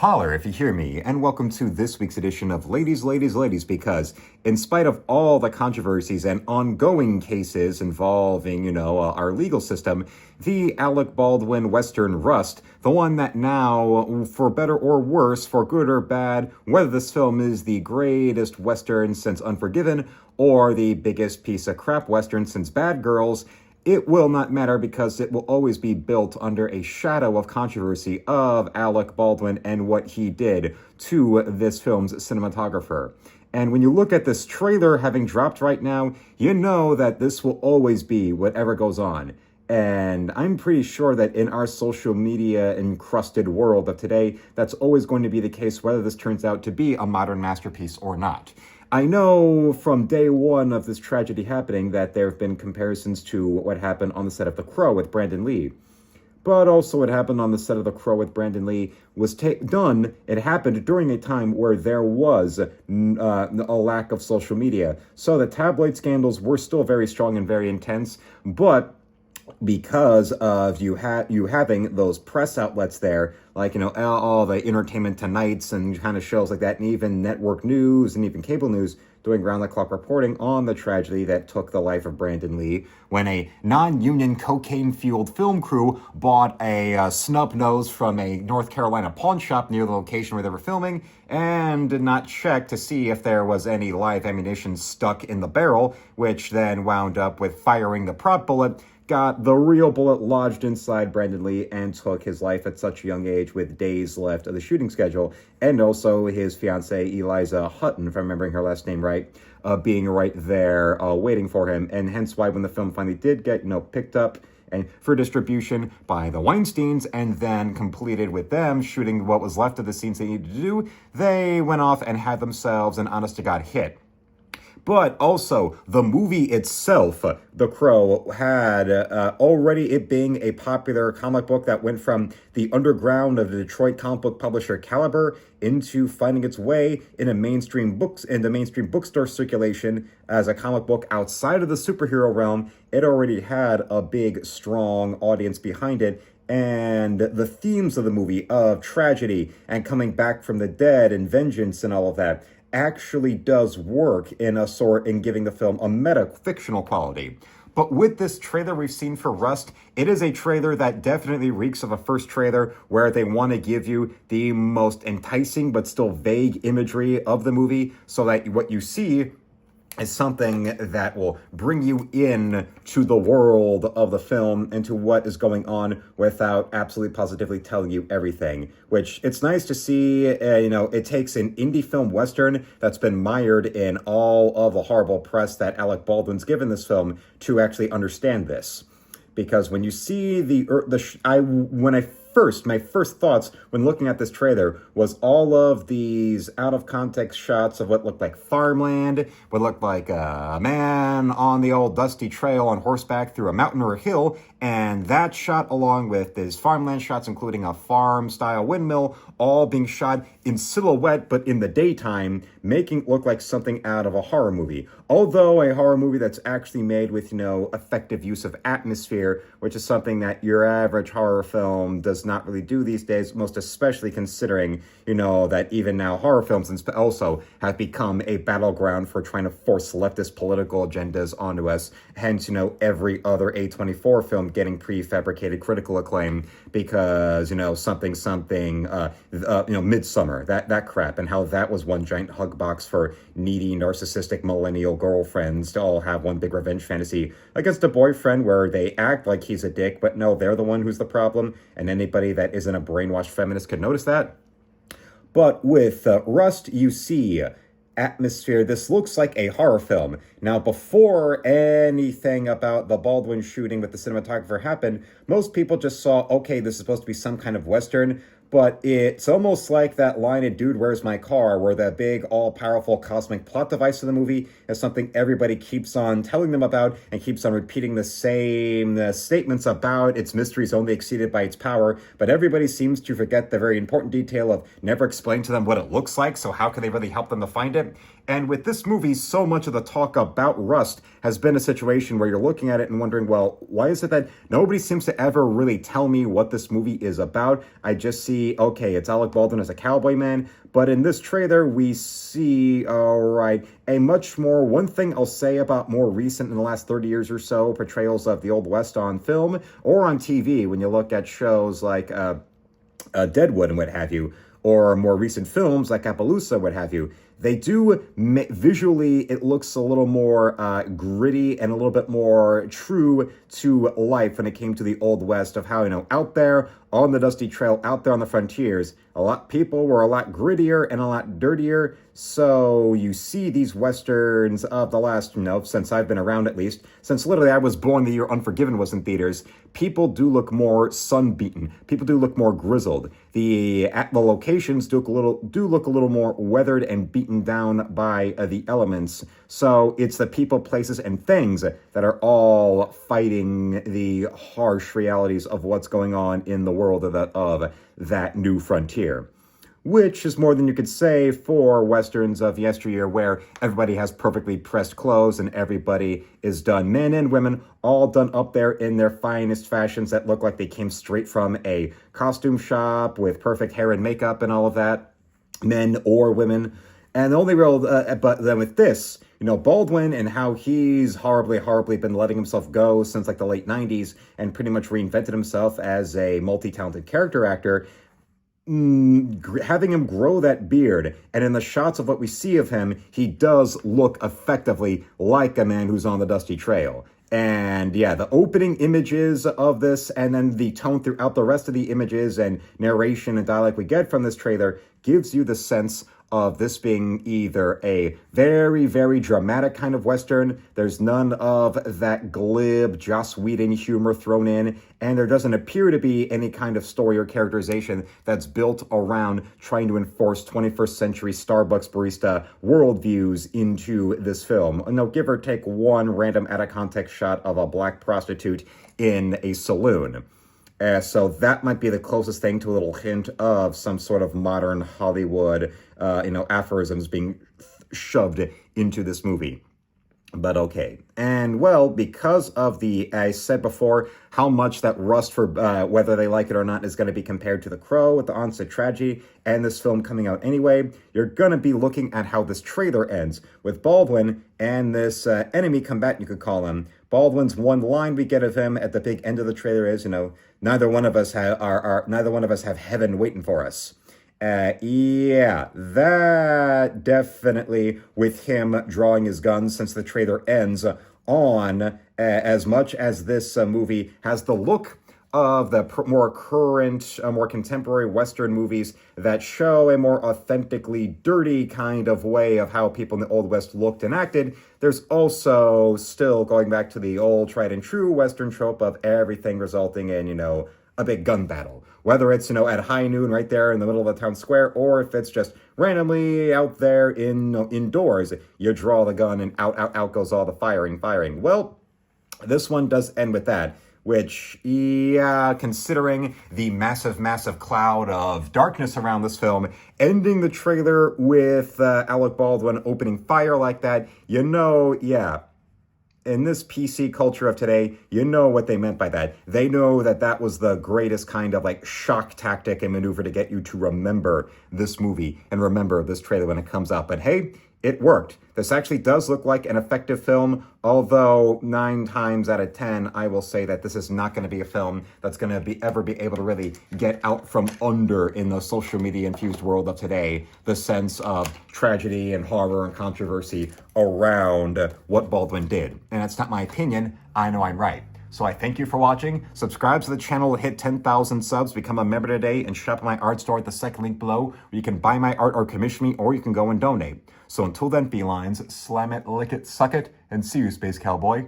Holler if you hear me, and welcome to this week's edition of Ladies, because in spite of all the controversies and ongoing cases involving, our legal system, the Alec Baldwin Western Rust, the one that now, for better or worse, for good or bad, whether this film is the greatest Western since Unforgiven or the biggest piece of crap Western since Bad Girls, it will not matter because it will always be built under a shadow of controversy of Alec Baldwin and what he did to this film's cinematographer. And when you look at this trailer having dropped right now, you know that this will always be whatever goes on. And I'm pretty sure that in our social media encrusted world of today, that's always going to be the case whether this turns out to be a modern masterpiece or not. I know from day one of this tragedy happening that there have been comparisons to what happened on the set of The Crow with Brandon Lee. But also what happened on the set of The Crow with Brandon Lee was it happened during a time where there was a lack of social media. So the tabloid scandals were still very strong and very intense, but because of you having those press outlets there, like, all the Entertainment Tonights and kind of shows like that, and even network news and even cable news doing round-the-clock reporting on the tragedy that took the life of Brandon Lee when a non-union cocaine-fueled film crew bought a snub nose from a North Carolina pawn shop near the location where they were filming and did not check to see if there was any live ammunition stuck in the barrel, which then wound up with firing the prop bullet, got the real bullet lodged inside Brandon Lee and took his life at such a young age with days left of the shooting schedule, and also his fiancée Eliza Hutton, if I'm remembering her last name right, being right there waiting for him, and hence why when the film finally did get, picked up and for distribution by the Weinsteins and then completed with them shooting what was left of the scenes they needed to do, they went off and had themselves an honest-to-God hit. But also, the movie itself, The Crow, had already it being a popular comic book that went from the underground of the Detroit comic book publisher Caliber into finding its way in the mainstream bookstore circulation as a comic book outside of the superhero realm. It already had a big, strong audience behind it. And the themes of the movie of tragedy and coming back from the dead and vengeance and all of that actually does work in giving the film a meta-fictional quality. But with this trailer we've seen for Rust, it is a trailer that definitely reeks of a first trailer where they want to give you the most enticing but still vague imagery of the movie so that what you see is something that will bring you in to the world of the film and to what is going on without absolutely positively telling you everything, which it's nice to see. It takes an indie film Western that's been mired in all of the horrible press that Alec Baldwin's given this film to actually understand this. Because when you see my first thoughts when looking at this trailer was all of these out of context shots of what looked like farmland, what looked like a man on the old dusty trail on horseback through a mountain or a hill, and that shot along with these farmland shots, including a farm style windmill, all being shot in silhouette but in the daytime, making it look like something out of a horror movie. Although a horror movie that's actually made with, effective use of atmosphere, which is something that your average horror film does not really do these days, most especially considering, that even now horror films also have become a battleground for trying to force leftist political agendas onto us. Hence, every other A24 film getting prefabricated critical acclaim because, Midsummer, that crap, and how that was one giant hug box for needy, narcissistic millennial girlfriends to all have one big revenge fantasy against a boyfriend where they act like he's a dick, but no, they're the one who's the problem, and anybody that isn't a brainwashed feminist could notice that. But with Rust, you see atmosphere. This looks like a horror film. Now, before anything about the Baldwin shooting with the cinematographer happened, most people just saw, okay, this is supposed to be some kind of Western, but it's almost like that line in Dude, Where's My Car, where the big, all-powerful cosmic plot device of the movie is something everybody keeps on telling them about and keeps on repeating the same statements about its mysteries only exceeded by its power, but everybody seems to forget the very important detail of never explain to them what it looks like, so how can they really help them to find it? And with this movie, so much of the talk about Rust has been a situation where you're looking at it and wondering, well, why is it that nobody seems to ever really tell me what this movie is about? I just see see, okay, it's Alec Baldwin as a cowboy man, but in this trailer, we see, all right, a much more, one thing I'll say about more recent in the last 30 years or so, portrayals of the Old West on film or on TV, when you look at shows like Deadwood and what have you, or more recent films like Appaloosa, what have you, they do visually, it looks a little more gritty and a little bit more true to life when it came to the Old West, of how, you know, out there on the dusty trail, out there on the frontiers, people were a lot grittier and a lot dirtier. So you see these Westerns of the last, you know, since I've been around, at least, since literally I was born the year Unforgiven was in theaters, people do look more sun-beaten. People do look more grizzled. The locations do look a little more weathered and beaten down by the elements. So it's the people, places, and things that are all fighting the harsh realities of what's going on in the world of that new frontier. Which is more than you could say for Westerns of yesteryear, where everybody has perfectly pressed clothes and everybody is done, men and women, all done up there in their finest fashions that look like they came straight from a costume shop with perfect hair and makeup and all of that, men or women. And the only real, but then with this, you know, Baldwin and how he's horribly been letting himself go since like the late 90s and pretty much reinvented himself as a multi-talented character actor, having him grow that beard, and in the shots of what we see of him, he does look effectively like a man who's on the dusty trail. And yeah, the opening images of this, and then the tone throughout the rest of the images and narration and dialogue we get from this trailer gives you the sense of this being either a very, very dramatic kind of Western. There's none of that glib Joss Whedon humor thrown in, and there doesn't appear to be any kind of story or characterization that's built around trying to enforce 21st century Starbucks barista worldviews into this film. No, give or take one random out of context shot of a black prostitute in a saloon. So that might be the closest thing to a little hint of some sort of modern Hollywood, aphorisms being shoved into this movie. But okay. And well, because of I said before, how much that rust for whether they like it or not is going to be compared to The Crow with the onset tragedy and this film coming out anyway, you're going to be looking at how this trailer ends with Baldwin and this enemy combatant, you could call him. Baldwin's one line we get of him at the big end of the trailer is, neither one of us have heaven waiting for us. Yeah, that definitely with him drawing his gun, since the trailer ends on as much as this movie has the look of the more current, more contemporary Western movies that show a more authentically dirty kind of way of how people in the Old West looked and acted. There's also still going back to the old tried and true Western trope of everything resulting in, a big gun battle. Whether it's, at high noon right there in the middle of the town square, or if it's just randomly out there indoors, you draw the gun and out goes all the firing. Well, this one does end with that, which, yeah, considering the massive cloud of darkness around this film, ending the trailer with Alec Baldwin opening fire like that, yeah, in this PC culture of today, you know what they meant by that. They know that was the greatest kind of shock tactic and maneuver to get you to remember this movie and remember this trailer when it comes out. But hey, it worked. This actually does look like an effective film, although 9 times out of 10, I will say that this is not going to be a film that's going to ever be able to really get out from under in the social media infused world of today, the sense of tragedy and horror and controversy around what Baldwin did. And that's not my opinion. I know I'm right. So I thank you for watching. Subscribe to the channel, hit 10,000 subs, become a member today, and shop at my art store at the second link below, where you can buy my art or commission me, or you can go and donate. So until then, felines, slam it, lick it, suck it, and see you, Space Cowboy.